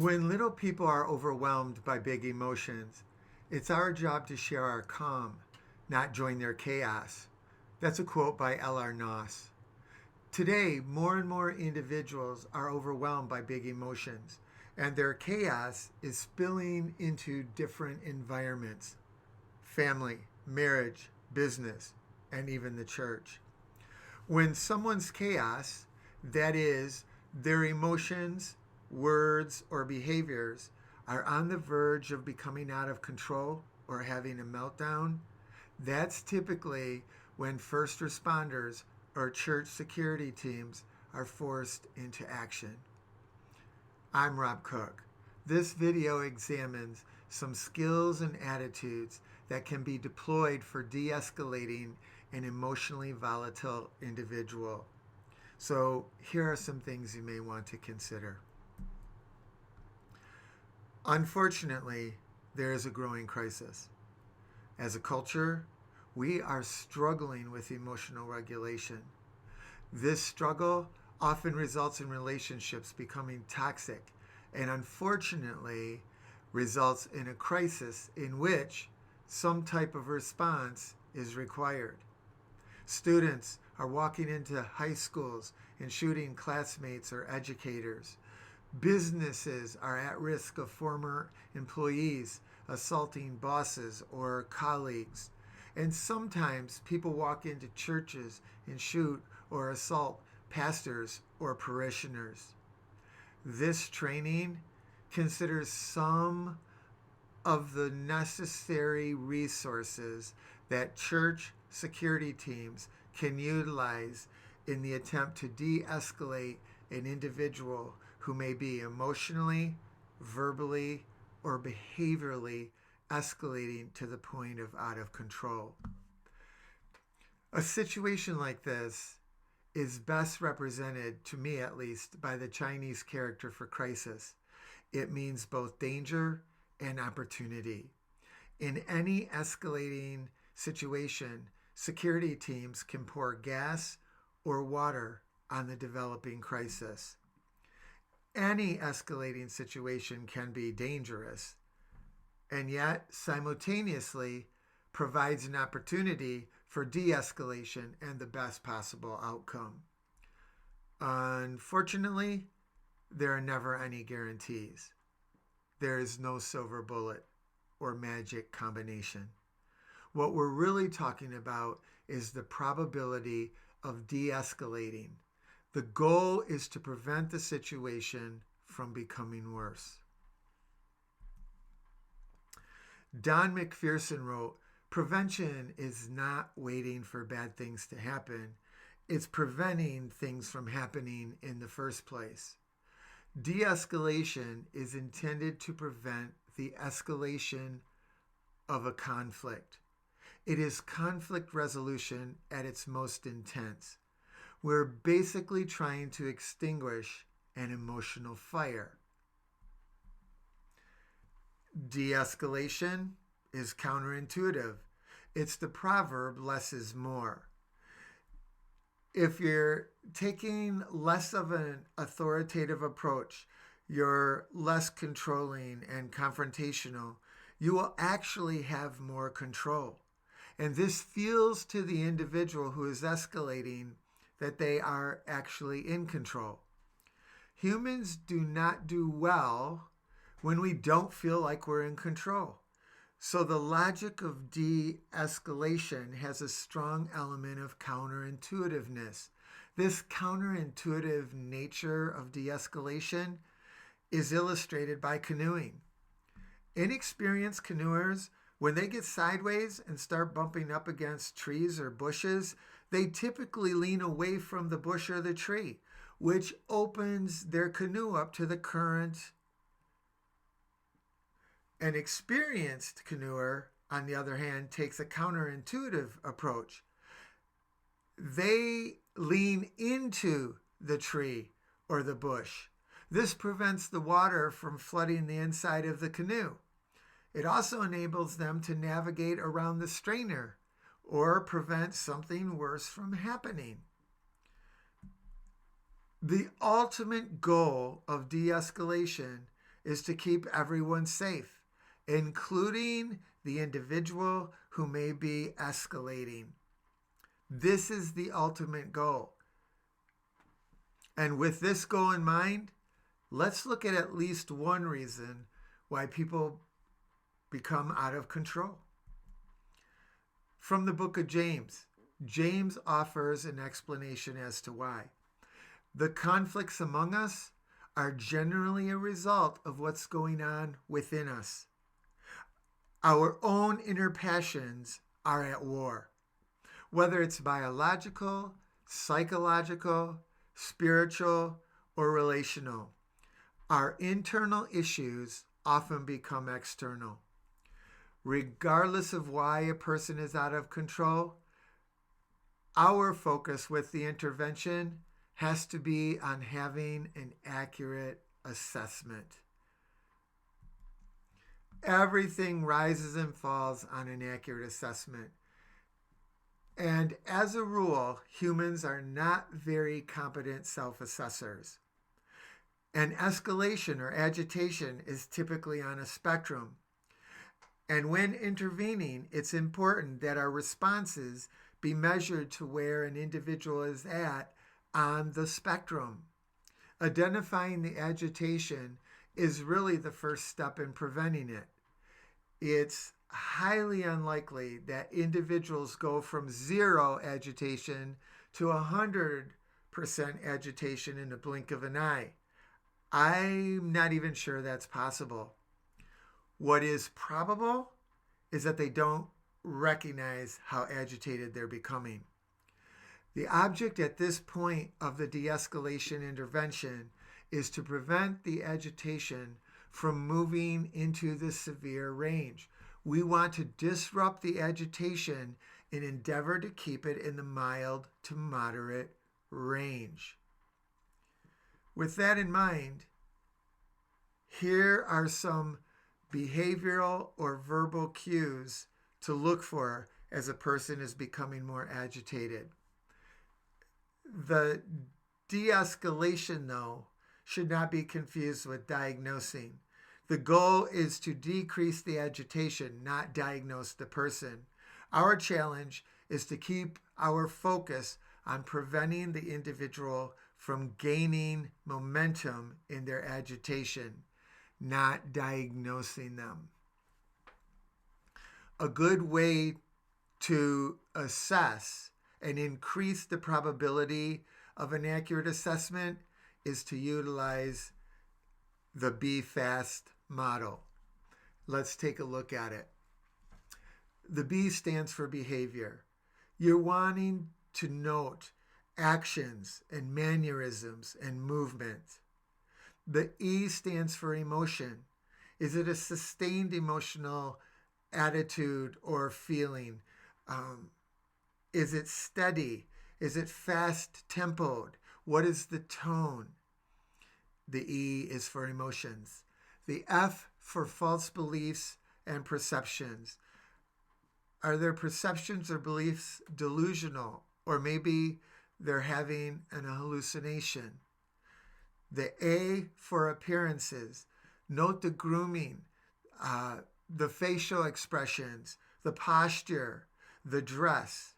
When little people are overwhelmed by big emotions, it's our job to share our calm, not join their chaos. That's a quote by L.R. Noss. Today, more and more individuals are overwhelmed by big emotions, and their chaos is spilling into different environments: family, marriage, business, and even the church. When someone's chaos, that is, their emotions, words, or behaviors, are on the verge of becoming out of control or having a meltdown, that's typically when first responders or church security teams are forced into action. I'm Rob Cook. This video examines some skills and attitudes that can be deployed for de-escalating an emotionally volatile individual. So here are some things you may want to consider. Unfortunately, there is a growing crisis. As a culture, we are struggling with emotional regulation. This struggle often results in relationships becoming toxic and unfortunately results in a crisis in which some type of response is required. Students are walking into high schools and shooting classmates or educators. Businesses are at risk of former employees assaulting bosses or colleagues. And sometimes people walk into churches and shoot or assault pastors or parishioners. This training considers some of the necessary resources that church security teams can utilize in the attempt to de-escalate an individual who may be emotionally, verbally, or behaviorally escalating to the point of out of control. A situation like this is best represented, to me at least, by the Chinese character for crisis. It means both danger and opportunity. In any escalating situation, security teams can pour gas or water on the developing crisis. Any escalating situation can be dangerous, and yet simultaneously provides an opportunity for de-escalation and the best possible outcome. Unfortunately, there are never any guarantees. There is no silver bullet or magic combination. What we're really talking about is the probability of de-escalating. The goal is to prevent the situation from becoming worse. Don McPherson wrote, "Prevention is not waiting for bad things to happen. It's preventing things from happening in the first place." De-escalation is intended to prevent the escalation of a conflict. It is conflict resolution at its most intense. We're basically trying to extinguish an emotional fire. De-escalation is counterintuitive. It's the proverb, less is more. If you're taking less of an authoritative approach, you're less controlling and confrontational, you will actually have more control. And this feels to the individual who is escalating that they are actually in control. Humans do not do well when we don't feel like we're in control. So the logic of de-escalation has a strong element of counterintuitiveness. This counterintuitive nature of de-escalation is illustrated by canoeing. Inexperienced canoers, when they get sideways and start bumping up against trees or bushes, they typically lean away from the bush or the tree, which opens their canoe up to the current. An experienced canoer, on the other hand, takes a counterintuitive approach. They lean into the tree or the bush. This prevents the water from flooding the inside of the canoe. It also enables them to navigate around the strainer or prevent something worse from happening. The ultimate goal of de-escalation is to keep everyone safe, including the individual who may be escalating. This is the ultimate goal. And with this goal in mind, let's look at least one reason why people become out of control. From the book of James, James offers an explanation as to why. The conflicts among us are generally a result of what's going on within us. Our own inner passions are at war, whether it's biological, psychological, spiritual, or relational. Our internal issues often become external. Regardless of why a person is out of control, our focus with the intervention has to be on having an accurate assessment. Everything rises and falls on an accurate assessment. And as a rule, humans are not very competent self-assessors. And escalation or agitation is typically on a spectrum. And when intervening, it's important that our responses be measured to where an individual is at on the spectrum. Identifying the agitation is really the first step in preventing it. It's highly unlikely that individuals go from 0 agitation to 100% agitation in the blink of an eye. I'm not even sure that's possible. What is probable is that they don't recognize how agitated they're becoming. The object at this point of the de-escalation intervention is to prevent the agitation from moving into the severe range. We want to disrupt the agitation and endeavor to keep it in the mild to moderate range. With that in mind, here are some behavioral or verbal cues to look for as a person is becoming more agitated. The de-escalation, though, should not be confused with diagnosing. The goal is to decrease the agitation, not diagnose the person. Our challenge is to keep our focus on preventing the individual from gaining momentum in their agitation, not diagnosing them. A good way to assess and increase the probability of an accurate assessment is to utilize the Be Fast model. Let's take a look at it. The B stands for behavior. You're wanting to note actions and mannerisms and movement. The E stands for emotion. Is it a sustained emotional attitude or feeling? Is it steady? Is it fast-tempoed? What is the tone? The E is for emotions. The F for false beliefs and perceptions. Are their perceptions or beliefs delusional? Or maybe they're having an hallucination. The A for appearances. Note the grooming, the facial expressions, the posture, the dress.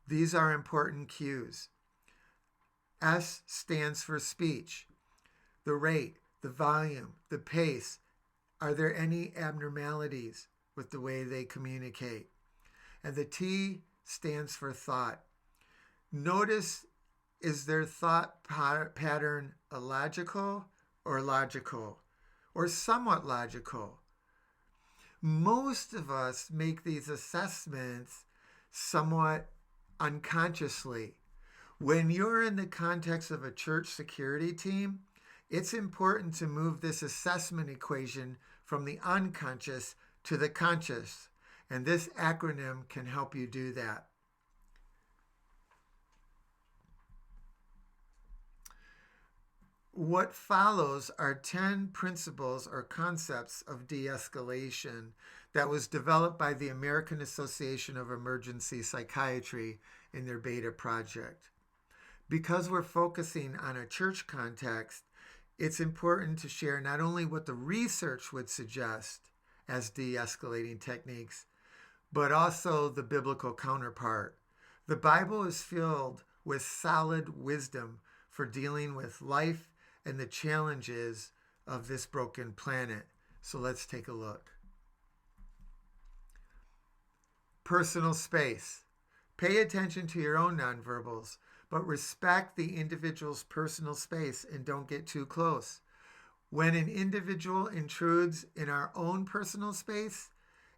These are important cues. S stands for speech. The rate, the volume, the pace. Are there any abnormalities with the way they communicate? And the T stands for thought. Notice, is their thought pattern illogical or logical, or somewhat logical? Most of us make these assessments somewhat unconsciously. When you're in the context of a church security team, it's important to move this assessment equation from the unconscious to the conscious, and this acronym can help you do that. What follows are 10 principles or concepts of de-escalation that was developed by the American Association of Emergency Psychiatry in their beta project. Because we're focusing on a church context, it's important to share not only what the research would suggest as de-escalating techniques, but also the biblical counterpart. The Bible is filled with solid wisdom for dealing with life and the challenges of this broken planet. So let's take a look. Personal space. Pay attention to your own nonverbals, but respect the individual's personal space and don't get too close. When an individual intrudes in our own personal space,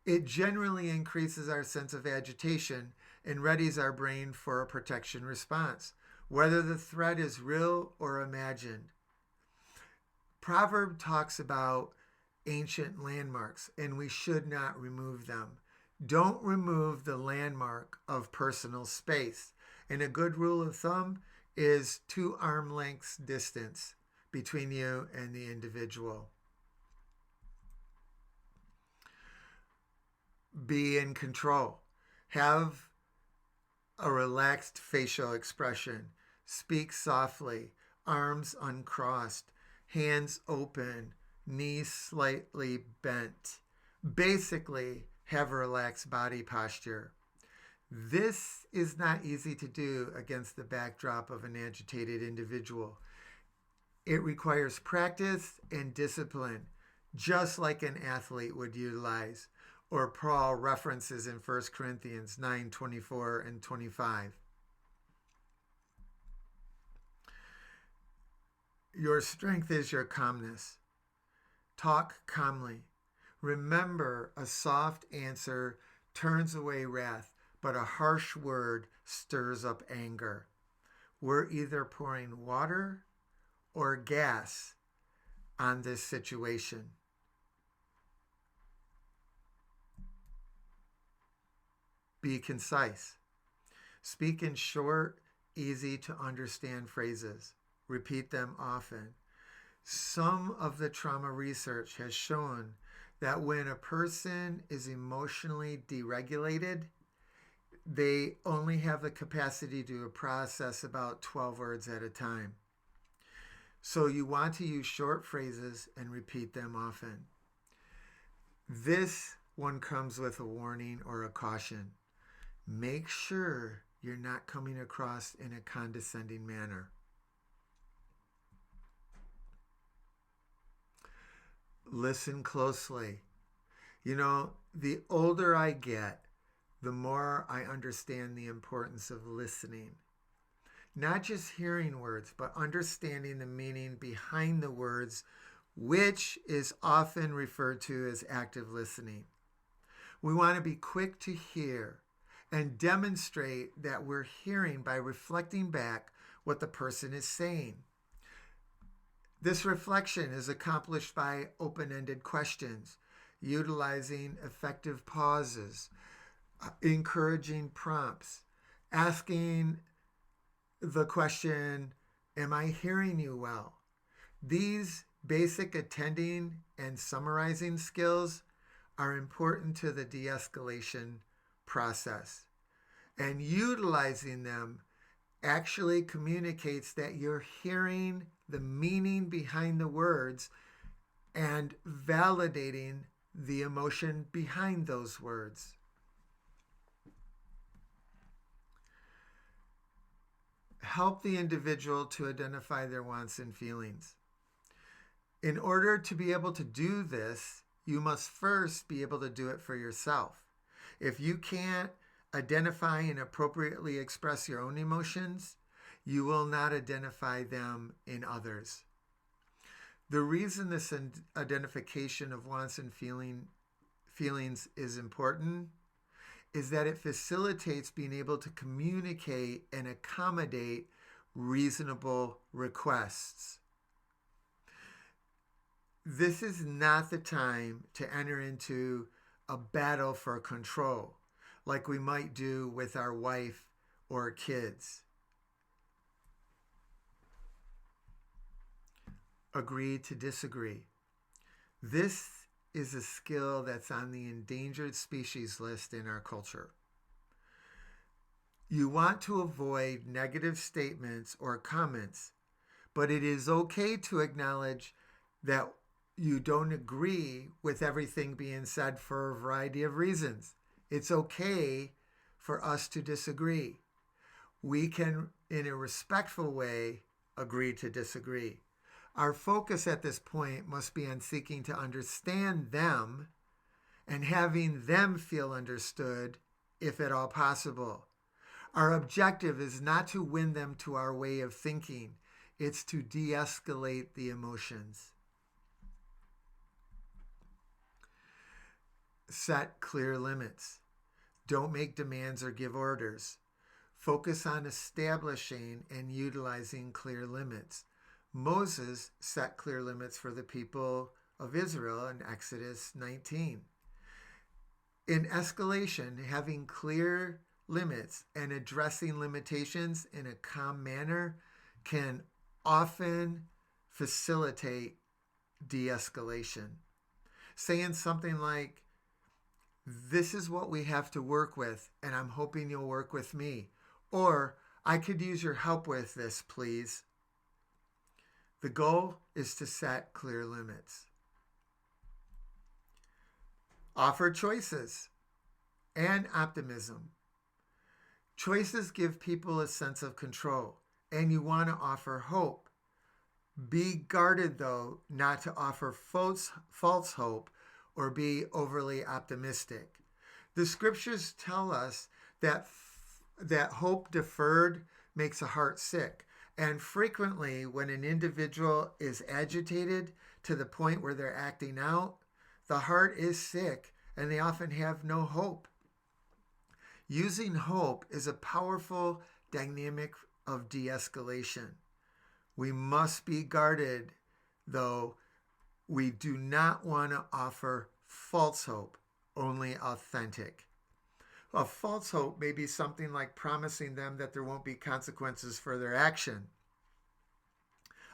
it generally increases our sense of agitation and readies our brain for a protection response, whether the threat is real or imagined. Proverb talks about ancient landmarks, and we should not remove them. Don't remove the landmark of personal space. And a good rule of thumb is 2 arm lengths distance between you and the individual. Be in control. Have a relaxed facial expression. Speak softly, arms uncrossed, hands open, knees slightly bent. Basically, have a relaxed body posture. This is not easy to do against the backdrop of an agitated individual. It requires practice and discipline, just like an athlete would utilize, or Paul references in 1 Corinthians 9:24 and 25. Your strength is your calmness. Talk calmly. Remember, a soft answer turns away wrath, but a harsh word stirs up anger. We're either pouring water or gas on this situation. Be concise. Speak in short, easy to understand phrases. Repeat them often. Some of the trauma research has shown that when a person is emotionally deregulated, they only have the capacity to process about 12 words at a time. So you want to use short phrases and repeat them often. This one comes with a warning or a caution. Make sure you're not coming across in a condescending manner. Listen closely. You know, the older I get, the more I understand the importance of listening. Not just hearing words, but understanding the meaning behind the words, which is often referred to as active listening. We want to be quick to hear and demonstrate that we're hearing by reflecting back what the person is saying. This reflection is accomplished by open-ended questions, utilizing effective pauses, encouraging prompts, asking the question, am I hearing you well? These basic attending and summarizing skills are important to the de-escalation process. And utilizing them actually communicates that you're hearing the meaning behind the words and validating the emotion behind those words. Help the individual to identify their wants and feelings. In order to be able to do this, you must first be able to do it for yourself. If you can't identify and appropriately express your own emotions, you will not identify them in others. The reason this identification of wants and feelings is important is that it facilitates being able to communicate and accommodate reasonable requests. This is not the time to enter into a battle for control like we might do with our wife or kids. Agree to disagree. This is a skill that's on the endangered species list in our culture. You want to avoid negative statements or comments, but it is okay to acknowledge that you don't agree with everything being said for a variety of reasons. It's okay for us to disagree. We can, in a respectful way, agree to disagree. Our focus at this point must be on seeking to understand them and having them feel understood, if at all possible. Our objective is not to win them to our way of thinking. It's to de-escalate the emotions. Set clear limits. Don't make demands or give orders. Focus on establishing and utilizing clear limits. Moses set clear limits for the people of Israel in Exodus 19. In escalation, having clear limits and addressing limitations in a calm manner can often facilitate de-escalation. Saying something like, "This is what we have to work with, and I'm hoping you'll work with me," or "I could use your help with this, please." The goal is to set clear limits. Offer choices and optimism. Choices give people a sense of control, and you want to offer hope. Be guarded, though, not to offer false hope or be overly optimistic. The scriptures tell us that hope deferred makes a heart sick. And frequently, when an individual is agitated to the point where they're acting out, the heart is sick and they often have no hope. Using hope is a powerful dynamic of de-escalation. We must be guarded, though. We do not want to offer false hope, only authentic. A false hope may be something like promising them that there won't be consequences for their action.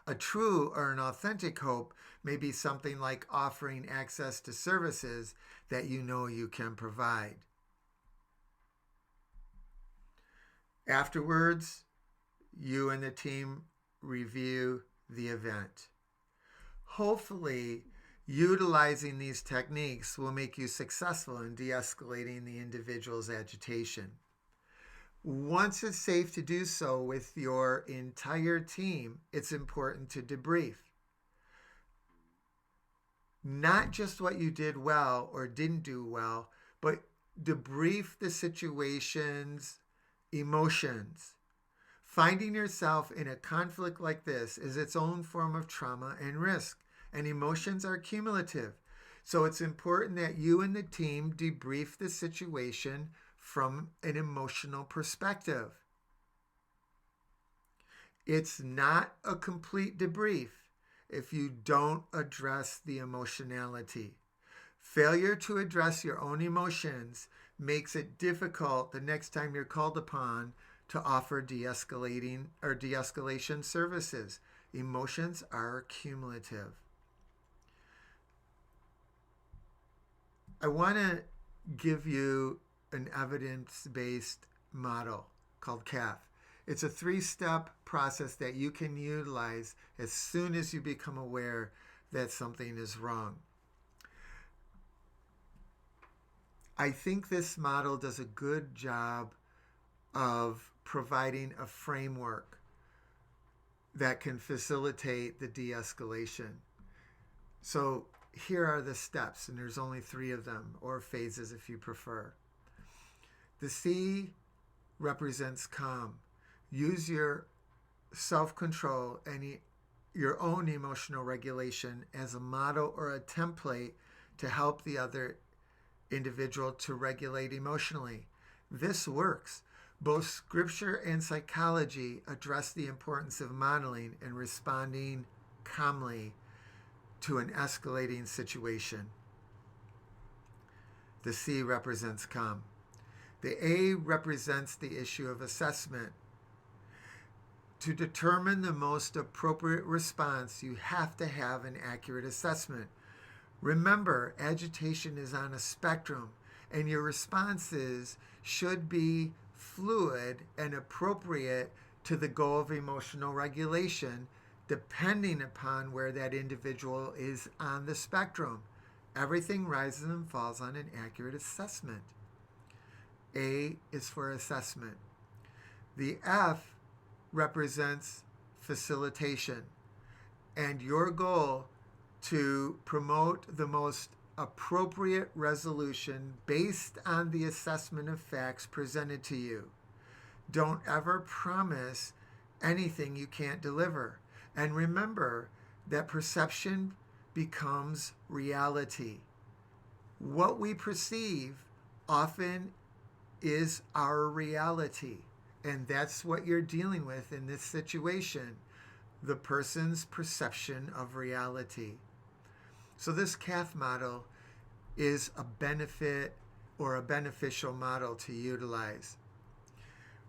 A true or an authentic hope may be something like offering access to services that you know you can provide. Afterwards, you and the team review the event. Hopefully, utilizing these techniques will make you successful in de-escalating the individual's agitation. Once it's safe to do so with your entire team, it's important to debrief. Not just what you did well or didn't do well, but debrief the situation's emotions. Finding yourself in a conflict like this is its own form of trauma and risk, and emotions are cumulative. So it's important that you and the team debrief the situation from an emotional perspective. It's not a complete debrief if you don't address the emotionality. Failure to address your own emotions makes it difficult the next time you're called upon to offer de-escalation services. Emotions are cumulative. I want to give you an evidence-based model called CAF. It's a 3-step process that you can utilize as soon as you become aware that something is wrong. I think this model does a good job of providing a framework that can facilitate the de-escalation. So here are the steps, and there's only 3 of them, or phases if you prefer. The C represents calm. Use your self-control and your own emotional regulation as a model or a template to help the other individual to regulate emotionally. This works. Both scripture and psychology address the importance of modeling and responding calmly to an escalating situation. The C represents calm. The A represents the issue of assessment. To determine the most appropriate response, you have to have an accurate assessment. Remember, agitation is on a spectrum, and your responses should be fluid and appropriate to the goal of emotional regulation depending upon where that individual is on the spectrum. Everything rises and falls on an accurate assessment. A is for assessment. The F represents facilitation, and your goal to promote the most appropriate resolution based on the assessment of facts presented to you. Don't ever promise anything you can't deliver. And remember that perception becomes reality. What we perceive often is our reality. And that's what you're dealing with in this situation, the person's perception of reality. So this CAF model is a benefit or a beneficial model to utilize.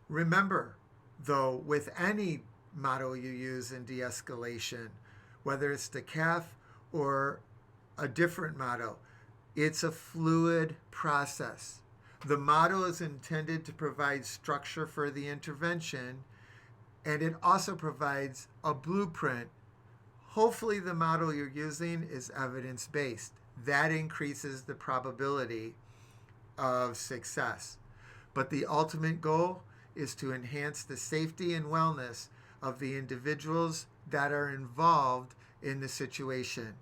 Remember, though, with any model you use in de-escalation, whether it's the CAF or a different model, it's a fluid process. The model is intended to provide structure for the intervention, and it also provides a blueprint. Hopefully the model you're using is evidence-based. That increases the probability of success. But the ultimate goal is to enhance the safety and wellness of the individuals that are involved in the situation.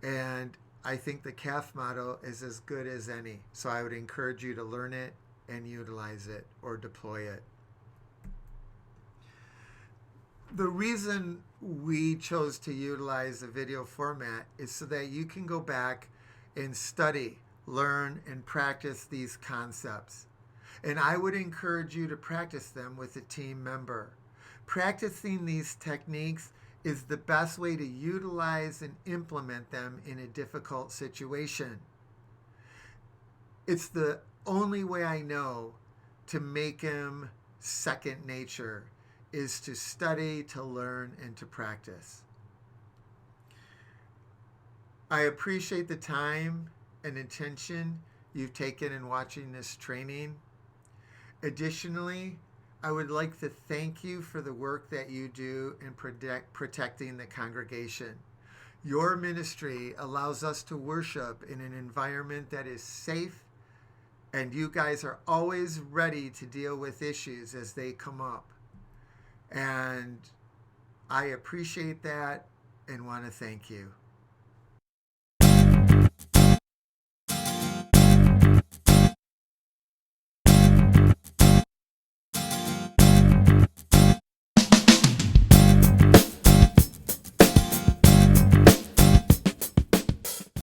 And I think the CAF model is as good as any. So I would encourage you to learn it and utilize it or deploy it. The reason we chose to utilize the video format is so that you can go back and study, learn, and practice these concepts. And I would encourage you to practice them with a team member. Practicing these techniques is the best way to utilize and implement them in a difficult situation. It's the only way I know to make them second nature, is to study, to learn, and to practice. I appreciate the time and attention you've taken in watching this training. Additionally, I would like to thank you for the work that you do in protecting the congregation. Your ministry allows us to worship in an environment that is safe, and you guys are always ready to deal with issues as they come up. And I appreciate that and want to thank you.